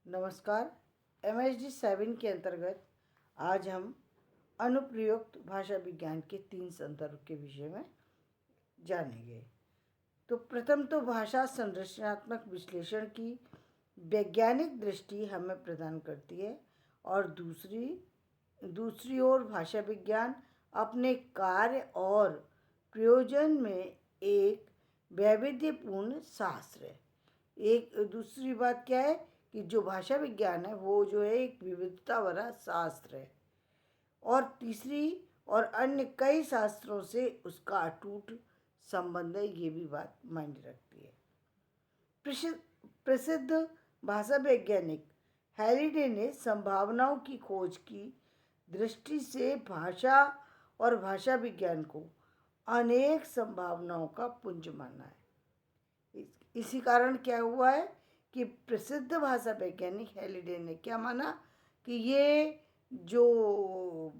नमस्कार। MHD 7 के अंतर्गत आज हम अनुप्रयुक्त भाषा विज्ञान के 3 संदर्भ के विषय में जानेंगे। तो प्रथम तो भाषा संरचनात्मक विश्लेषण की वैज्ञानिक दृष्टि हमें प्रदान करती है और दूसरी ओर भाषा विज्ञान अपने कार्य और प्रयोजन में एक वैविध्यपूर्ण शास्त्र है। एक दूसरी बात क्या है कि जो भाषा विज्ञान है वो जो है एक विविधता भरा शास्त्र है और तीसरी और अन्य कई शास्त्रों से उसका अटूट संबंध है, ये भी बात मायने रखती है। प्रसिद्ध भाषा वैज्ञानिक हैलिडे ने संभावनाओं की खोज की दृष्टि से भाषा और भाषा विज्ञान को अनेक संभावनाओं का पुंज माना है। इसी कारण क्या हुआ है कि प्रसिद्ध भाषा वैज्ञानिक हैलिडे ने क्या माना कि ये जो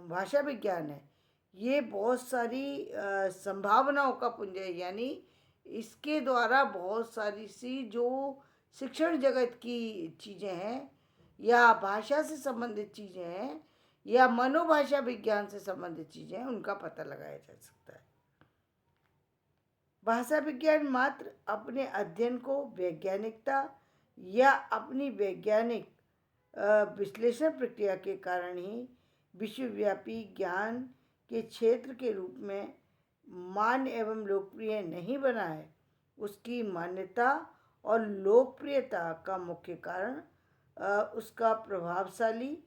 भाषा विज्ञान है ये बहुत सारी संभावनाओं का पुंज है, यानी इसके द्वारा बहुत सारी सी जो शिक्षण जगत की चीज़ें हैं या भाषा से संबंधित चीज़ें हैं या मनोभाषा विज्ञान से संबंधित चीज़ें हैं उनका पता लगाया जा सकता है। भाषा विज्ञान मात्र अपने अध्ययन को वैज्ञानिकता या अपनी वैज्ञानिक विश्लेषण प्रक्रिया के कारण ही विश्वव्यापी ज्ञान के क्षेत्र के रूप में मान्य एवं लोकप्रिय नहीं बना है। उसकी मान्यता और लोकप्रियता का मुख्य कारण उसका प्रभावशाली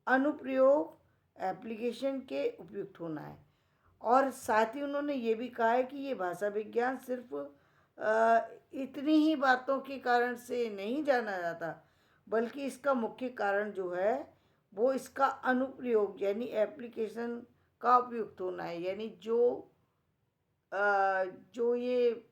अनुप्रयोग एप्लीकेशन के उपयुक्त होना है। और साथ ही उन्होंने ये भी कहा है कि ये भाषा विज्ञान सिर्फ इतनी ही बातों के कारण से नहीं जाना जाता, बल्कि इसका मुख्य कारण जो है वो इसका अनुप्रयोग यानी एप्लीकेशन का उपयुक्त होना है। यानी जो ये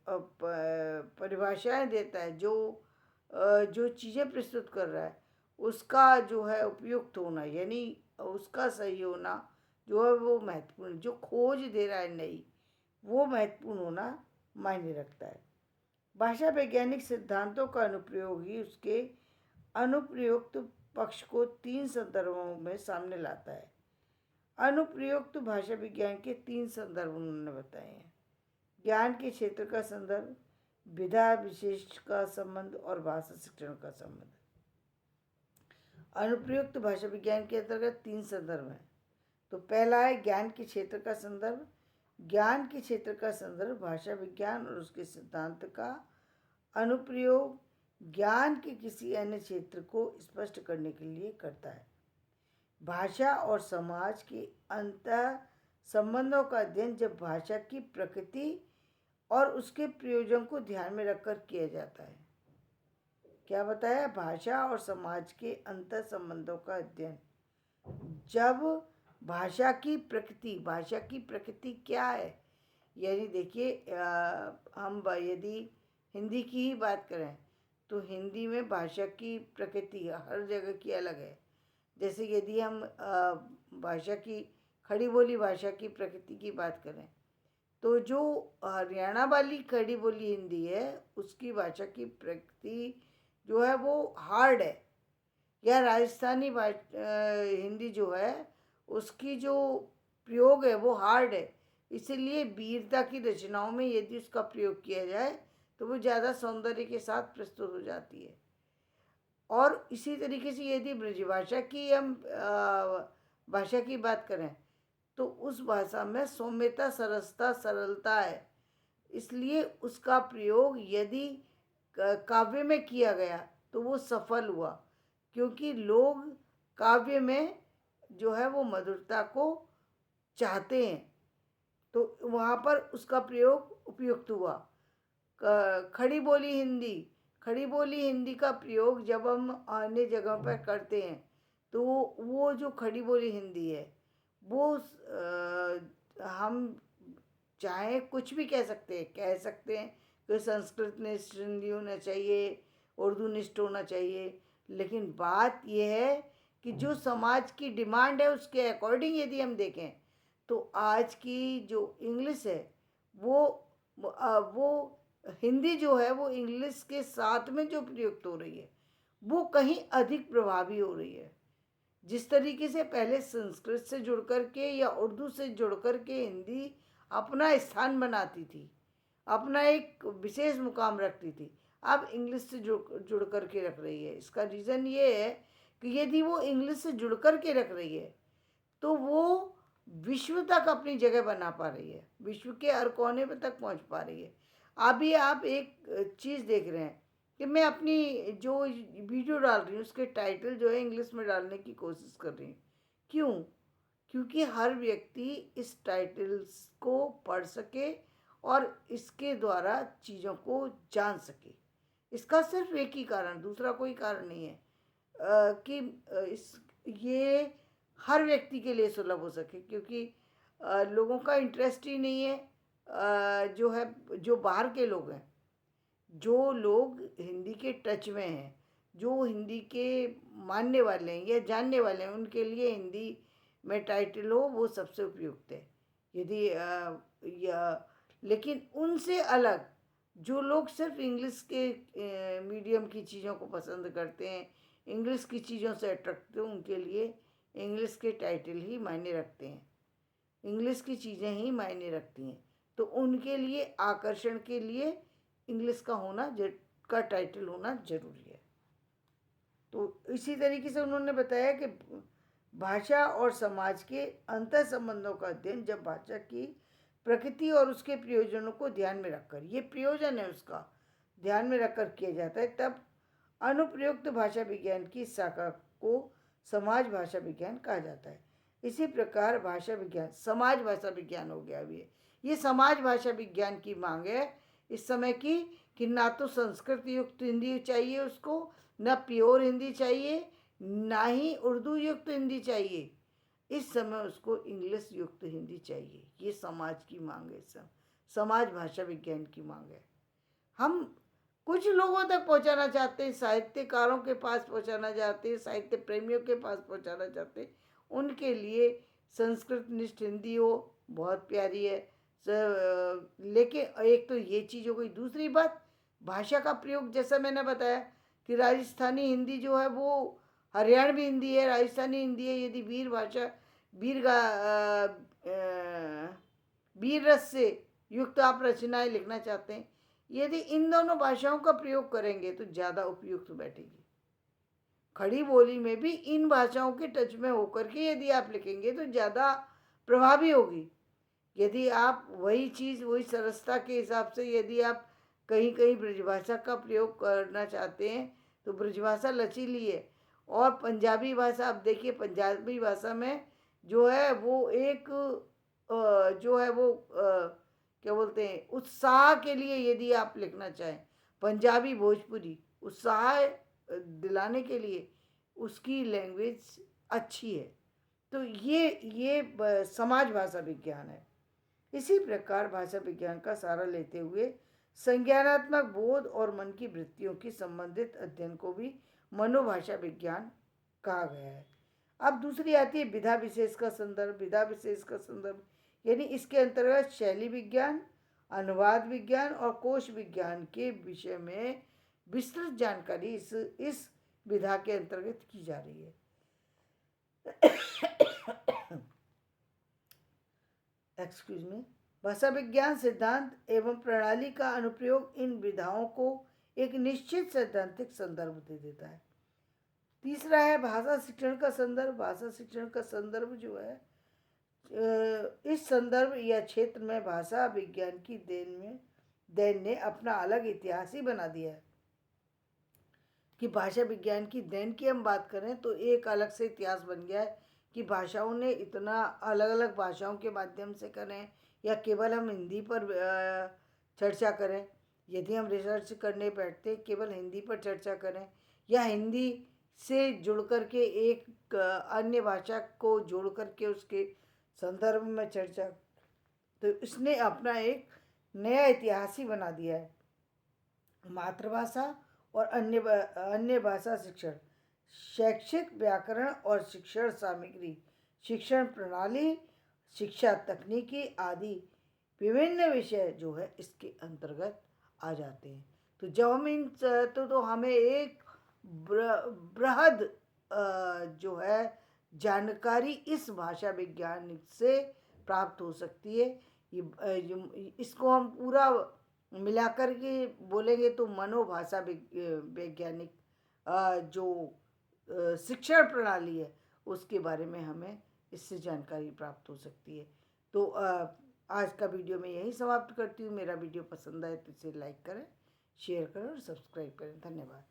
परिभाषाएं देता है, जो चीज़ें प्रस्तुत कर रहा है उसका जो है उपयुक्त होना, यानी उसका सही होना जो है वो महत्वपूर्ण, जो खोज दे रहा है नई वो महत्वपूर्ण होना मायने रखता है। भाषा वैज्ञानिक सिद्धांतों का अनुप्रयोग ही उसके अनुप्रयुक्त पक्ष को 3 संदर्भों में सामने लाता है। अनुप्रयुक्त भाषा विज्ञान के 3 संदर्भ उन्होंने बताए हैं: ज्ञान के क्षेत्र का संदर्भ, विधा विशेष का संबंध और भाषा शिक्षण का संबंध। अनुप्रयुक्त भाषा विज्ञान के अंतर्गत 3 संदर्भ हैं। तो पहला है ज्ञान के क्षेत्र का संदर्भ। ज्ञान के क्षेत्र का संदर्भ भाषा विज्ञान और उसके सिद्धांत का अनुप्रयोग ज्ञान के किसी अन्य क्षेत्र को स्पष्ट करने के लिए करता है। भाषा और समाज के अंतः संबंधों का अध्ययन जब भाषा की प्रकृति और उसके प्रयोजन को ध्यान में रखकर किया जाता है। क्या बताया? भाषा और समाज के अंतर संबंधों का अध्ययन जब भाषा की प्रकृति क्या है, यानी देखिए हम यदि हिंदी की ही बात करें तो हिंदी में भाषा की प्रकृति हर जगह की अलग है। जैसे यदि हम भाषा की खड़ी बोली भाषा की प्रकृति की बात करें तो जो हरियाणा वाली खड़ी बोली हिंदी है उसकी भाषा की प्रकृति जो है वो हार्ड है, या राजस्थानी हिंदी जो है उसकी जो प्रयोग है वो हार्ड है। इसीलिए वीरता की रचनाओं में यदि उसका प्रयोग किया जाए तो वो ज़्यादा सौंदर्य के साथ प्रस्तुत हो जाती है। और इसी तरीके से यदि ब्रजभाषा की हम भाषा की बात करें तो उस भाषा में सौम्यता, सरसता, सरलता है। इसलिए उसका प्रयोग यदि काव्य में किया गया तो वो सफल हुआ, क्योंकि लोग काव्य में जो है वो मधुरता को चाहते हैं, तो वहाँ पर उसका प्रयोग उपयुक्त हुआ। खड़ी बोली हिंदी का प्रयोग जब हम अन्य जगह पर करते हैं तो वो जो खड़ी बोली हिंदी है वो हम चाहे कुछ भी कह सकते हैं कि संस्कृत निष्ठ हिंदी होना चाहिए, उर्दू निष्ठ होना चाहिए, लेकिन बात यह है कि जो समाज की डिमांड है उसके अकॉर्डिंग यदि हम देखें तो आज की जो इंग्लिश है वो हिंदी जो है वो इंग्लिश के साथ में जो प्रयुक्त हो रही है वो कहीं अधिक प्रभावी हो रही है। जिस तरीके से पहले संस्कृत से जुड़ कर के या उर्दू से जुड़ कर के हिंदी अपना स्थान बनाती थी, अपना एक विशेष मुकाम रखती थी, अब इंग्लिश से जुड़ कर के रख रही है। इसका रीज़न ये है कि यदि वो इंग्लिश से जुड़ कर के रख रही है तो वो विश्व तक अपनी जगह बना पा रही है, विश्व के हर कोने पे तक पहुंच पा रही है। अभी आप एक चीज़ देख रहे हैं कि मैं अपनी जो वीडियो डाल रही हूँ उसके टाइटल जो है इंग्लिश में डालने की कोशिश कर रही हूँ। क्यों? क्योंकि हर व्यक्ति इस टाइटल्स को पढ़ सके और इसके द्वारा चीज़ों को जान सके। इसका सिर्फ एक ही कारण, दूसरा कोई कारण नहीं है कि इस ये हर व्यक्ति के लिए सुलभ हो सके, क्योंकि लोगों का इंटरेस्ट ही नहीं है। जो है, जो बाहर के लोग हैं, जो लोग हिंदी के टच में हैं, जो हिंदी के मानने वाले हैं या जानने वाले हैं, उनके लिए हिंदी में टाइटल हो वो सबसे उपयुक्त है। यदि लेकिन उनसे अलग जो लोग सिर्फ इंग्लिश के मीडियम की चीज़ों को पसंद करते हैं, इंग्लिश की चीज़ों से अट्रैक्ट हैं, उनके लिए इंग्लिश के टाइटल ही मायने रखते हैं, इंग्लिश की चीज़ें ही मायने रखती हैं। तो उनके लिए आकर्षण के लिए इंग्लिश का टाइटल होना जरूरी है। तो इसी तरीके से उन्होंने बताया कि भाषा और समाज के अंतर संबंधों का अध्ययन जब भाषा की प्रकृति और उसके प्रयोजनों को ध्यान में रखकर, ये प्रयोजन है उसका, ध्यान में रखकर किया जाता है, तब अनुप्रयुक्त भाषा विज्ञान की शाखा को समाज भाषा विज्ञान कहा जाता है। इसी प्रकार भाषा विज्ञान समाज भाषा विज्ञान हो गया। अभी ये समाज भाषा विज्ञान की मांग है इस समय की, कि ना तो संस्कृत युक्त हिंदी चाहिए उसको, ना प्योर हिंदी चाहिए, ना ही उर्दू युक्त हिंदी चाहिए। इस समय उसको इंग्लिश युक्त हिंदी चाहिए। ये समाज की मांग है, समाज भाषा विज्ञान की मांग है। हम कुछ लोगों तक पहुंचाना चाहते हैं, साहित्यकारों के पास पहुंचाना चाहते हैं, साहित्य प्रेमियों के पास पहुंचाना चाहते हैं। उनके लिए संस्कृत निष्ठ हिंदी हो बहुत प्यारी है, लेकिन एक तो ये चीज़ हो गई। दूसरी बात, भाषा का प्रयोग जैसा मैंने बताया कि राजस्थानी हिंदी जो है वो हरियाणवी हिंदी है, राजस्थानी हिंदी है। यदि वीर रस से युक्त आप रचनाएं लिखना चाहते हैं, यदि इन दोनों भाषाओं का प्रयोग करेंगे तो ज़्यादा उपयुक्त बैठेगी। खड़ी बोली में भी इन भाषाओं के टच में होकर के यदि आप लिखेंगे तो ज़्यादा प्रभावी होगी। यदि आप वही चीज़ वही सरसता के हिसाब से यदि आप कहीं कहीं ब्रजभाषा का प्रयोग करना चाहते हैं तो ब्रजभाषा लचीली है। और पंजाबी भाषा, आप देखिए पंजाबी भाषा में जो है वो एक जो है वो क्या बोलते हैं, उत्साह के लिए यदि आप लिखना चाहें, पंजाबी भोजपुरी उत्साह दिलाने के लिए उसकी लैंग्वेज अच्छी है। तो ये समाज भाषा विज्ञान है। इसी प्रकार भाषा विज्ञान का सहारा लेते हुए संज्ञानात्मक बोध और मन की वृत्तियों की संबंधित अध्ययन को भी मनोभाषा विज्ञान कहा गया है। अब दूसरी आती है विधा विशेष का संदर्भ। विधा विशेष का संदर्भ यानी इसके अंतर्गत शैली विज्ञान, अनुवाद विज्ञान और कोश विज्ञान के विषय में विस्तृत जानकारी इस विधा के अंतर्गत की जा रही है। Excuse me. भाषा विज्ञान सिद्धांत एवं प्रणाली का अनुप्रयोग इन विधाओं को एक निश्चित सैद्धांतिक संदर्भ दे देता है। तीसरा है भाषा शिक्षण का संदर्भ। भाषा शिक्षण का संदर्भ जो है इस संदर्भ या क्षेत्र में भाषा विज्ञान की देन ने अपना अलग इतिहास ही बना दिया है। कि भाषा विज्ञान की देन की हम बात करें तो एक अलग से इतिहास बन गया है कि भाषाओं ने इतना अलग अलग भाषाओं के माध्यम से करें या केवल हम हिंदी पर चर्चा करें, यदि हम रिसर्च करने बैठते केवल हिंदी पर चर्चा करें या हिंदी से जुड़ कर के एक अन्य भाषा को जोड़ कर के उसके संदर्भ में चर्चा, तो इसने अपना एक नया इतिहास ही बना दिया है। मातृभाषा और अन्य भाषा शिक्षण, शैक्षिक व्याकरण और शिक्षण सामग्री, शिक्षण प्रणाली, शिक्षा तकनीकी आदि विभिन्न विषय जो है इसके अंतर्गत आ जाते हैं। तो जब हम इन तो हमें एक बृहद जो है जानकारी इस भाषा विज्ञान से प्राप्त हो सकती है। इसको हम पूरा मिलाकर के बोलेंगे तो मनोभाषा वैज्ञानिक जो शिक्षण प्रणाली है उसके बारे में हमें इससे जानकारी प्राप्त हो सकती है। तो आज का वीडियो मैं यहीं समाप्त करती हूँ। मेरा वीडियो पसंद आए तो इसे लाइक करें, शेयर करें और सब्सक्राइब करें। धन्यवाद।